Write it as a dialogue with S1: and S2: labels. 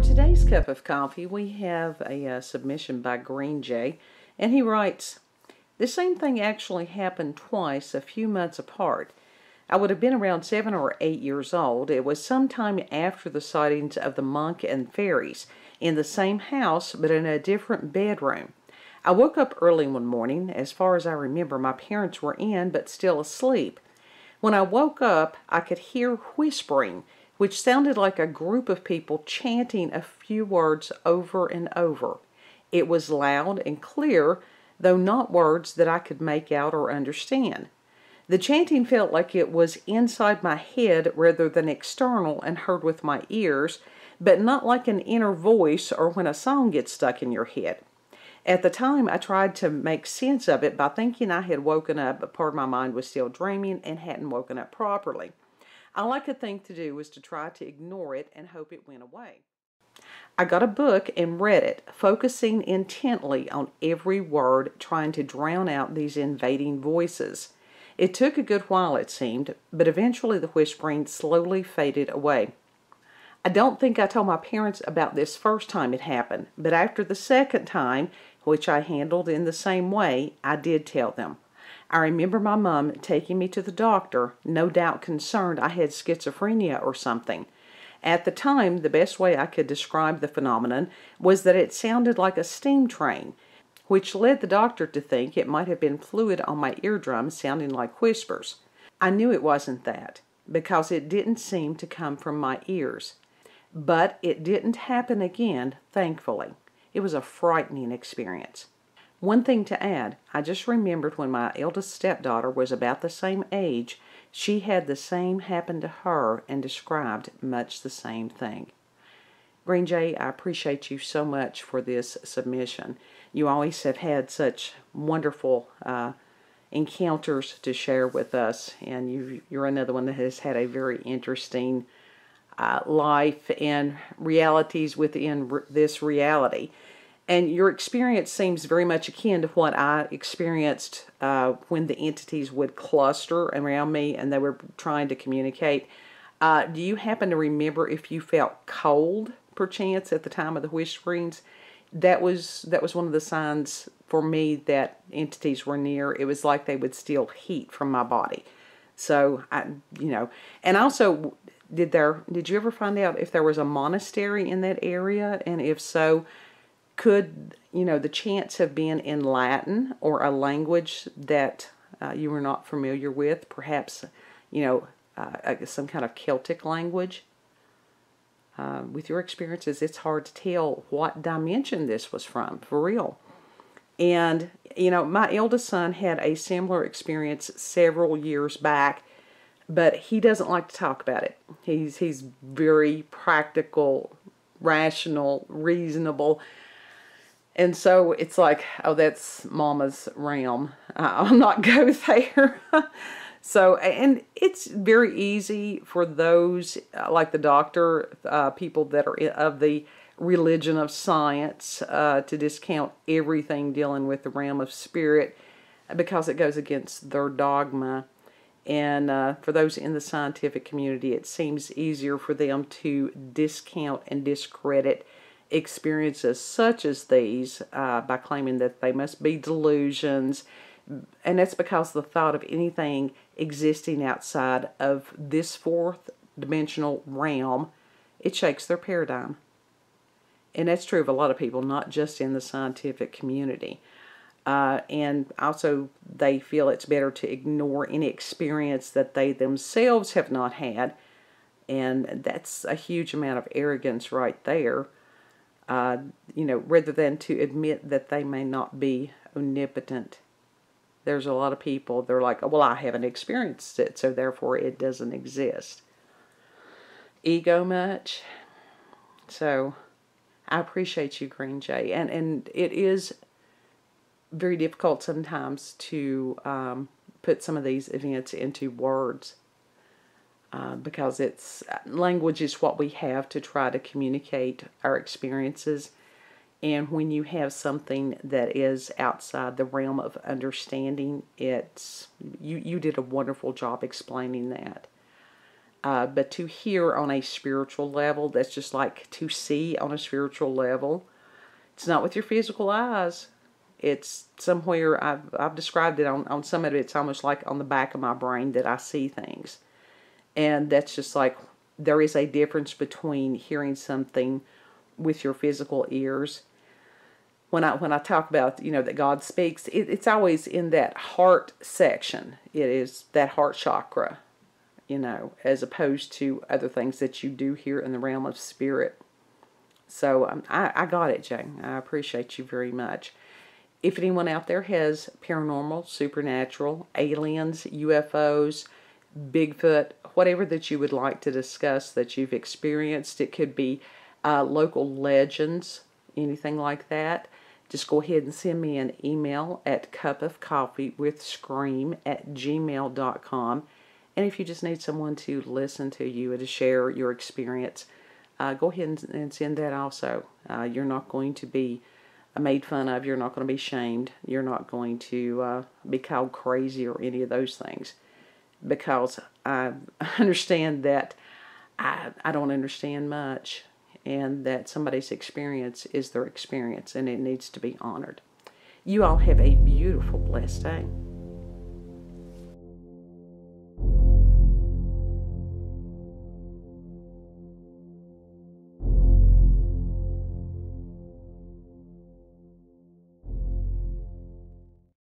S1: today's cup of coffee, we have a submission by Greenjay, and he writes, "The same thing actually happened twice, a few months apart. I would have been around 7 or 8 years old. It was sometime after the sightings of the monk and fairies, in the same house but in a different bedroom. I woke up early one morning. As far as I remember, my parents were in but still asleep. When I woke up, I could hear whispering, which sounded like a group of people chanting a few words over and over. It was loud and clear, though not words that I could make out or understand. The chanting felt like it was inside my head rather than external and heard with my ears, but not like an inner voice or when a song gets stuck in your head. At the time, I tried to make sense of it by thinking I had woken up, but part of my mind was still dreaming and hadn't woken up properly. All I could think to do was to try to ignore it and hope it went away. I got a book and read it, focusing intently on every word, trying to drown out these invading voices. It took a good while, it seemed, but eventually the whispering slowly faded away. I don't think I told my parents about this first time it happened, but after the second time, which I handled in the same way, I did tell them. I remember my mom taking me to the doctor, no doubt concerned I had schizophrenia or something. At the time, the best way I could describe the phenomenon was that it sounded like a steam train, which led the doctor to think it might have been fluid on my eardrum sounding like whispers. I knew it wasn't that, because it didn't seem to come from my ears. But it didn't happen again, thankfully. It was a frightening experience. One thing to add, I just remembered when my eldest stepdaughter was about the same age, she had the same happen to her and described much the same thing." Greenjay, I appreciate you so much for this submission. You always have had such wonderful encounters to share with us, and you're another one that has had a very interesting life and realities within this reality. And your experience seems very much akin to what I experienced when the entities would cluster around me and they were trying to communicate. Do you happen to remember if you felt cold, perchance, at the time of the whisperings? That was one of the signs for me that entities were near. It was like they would steal heat from my body. So, and also, did you ever find out if there was a monastery in that area? And if so, could, the chants have been in Latin or a language that you were not familiar with? Perhaps, some kind of Celtic language? With your experiences, it's hard to tell what dimension this was from, for real. And, my eldest son had a similar experience several years back, but he doesn't like to talk about it. He's very practical, rational, reasonable. And so it's like, oh, that's Mama's realm. I'll not go there. So, and it's very easy for those, like the doctor, people that are of the religion of science, to discount everything dealing with the realm of spirit because it goes against their dogma. And for those in the scientific community, it seems easier for them to discount and discredit experiences such as these by claiming that they must be delusions. And that's because the thought of anything existing outside of this fourth dimensional realm, it shakes their paradigm. And that's true of a lot of people, not just in the scientific community. And also they feel it's better to ignore any experience that they themselves have not had. And that's a huge amount of arrogance right there. Rather than to admit that they may not be omnipotent. There's a lot of people, they're like, oh, well, I haven't experienced it, so therefore it doesn't exist. Ego much? So, I appreciate you, Greenjay. And it is very difficult sometimes to put some of these events into words. Because language is what we have to try to communicate our experiences. And when you have something that is outside the realm of understanding, you did a wonderful job explaining that. But to hear on a spiritual level, that's just like to see on a spiritual level. It's not with your physical eyes. It's somewhere, I've described it on some of it, it's almost like on the back of my brain that I see things. And that's just like, there is a difference between hearing something with your physical ears. When I talk about, that God speaks, it's always in that heart section. It is that heart chakra, as opposed to other things that you do hear in the realm of spirit. So I got it, Jay. I appreciate you very much. If anyone out there has paranormal, supernatural, aliens, UFOs, Bigfoot, whatever that you would like to discuss that you've experienced, it could be local legends, anything like that, just go ahead and send me an email at cupofcoffeewithscream@gmail.com. And if you just need someone to listen to you and to share your experience, go ahead and send that also. You're not going to be made fun of. You're not going to be shamed. You're not going to be called crazy or any of those things. Because I understand that I don't understand much. And that somebody's experience is their experience. And it needs to be honored. You all have a beautiful, blessed day.